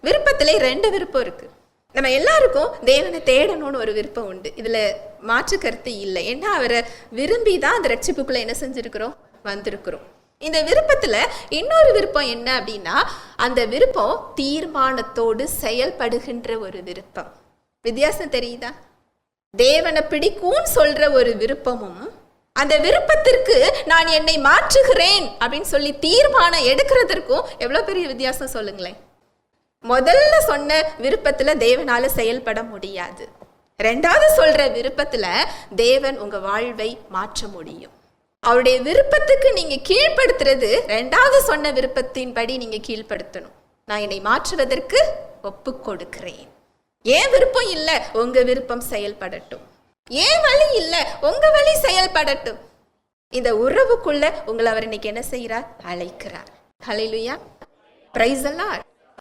விருப்பத்திலே 2 விருப்பம் இருக்கு. நம்ம எல்லாருக்கும் தேவனை தேடணும்னு ஒரு விருப்பம் உண்டு. இதுல மாற்று கருத்து இல்லை. ஏன்னா அவரை விரும்பி தான் அந்த ரட்சிப்புக்குள்ள என்ன செஞ்சிருக்கிறோம், வந்திருக்கிறோம். இந்த விருப்பத்துல இன்னொரு விருப்பம் என்ன அப்படின்னா, அந்த விருப்பம் தீர்மானத்தோடு செயல்படுகின்ற ஒரு விருப்பம். வித்தியாசம் தெரியுதா? தேவனை பிடிக்கும்னு சொல்ற ஒரு விருப்பமும், அந்த விருப்பத்திற்கு நான் என்னை மாற்றுகிறேன் அப்படின்னு சொல்லி தீர்மானம் எடுக்கிறதற்கும் எவ்வளவு பெரிய வித்தியாசம் சொல்லுங்களேன். முதல்ல சொன்ன விருப்பத்துல தேவனால செயல்பட முடியாது. 2வது சொல்ற விருப்பத்துல தேவன் உங்க வாழ்வை மாற்ற முடியும். அவருடைய விருப்பத்துக்கு நீங்க கீழ்ப்படுத்துறது 2வது சொன்ன விருப்பத்தின்படி நீங்க கீழ்ப்படுத்தணும். நான் என்னை மாற்றுவதற்கு ஒப்பு கொடுக்கிறேன். ஏன் விருப்பம் இல்லை, உங்க விருப்பம் செயல்படட்டும். ஏன் வழி இல்லை, உங்க வழி செயல்படட்டும். இந்த உறவுக்குள்ள உங்களை அவர் இன்னைக்கு என்ன செய்யறார், அழைக்கிறார். ஹல்லேலூயா, பிரைஸ் தி லார்ட்.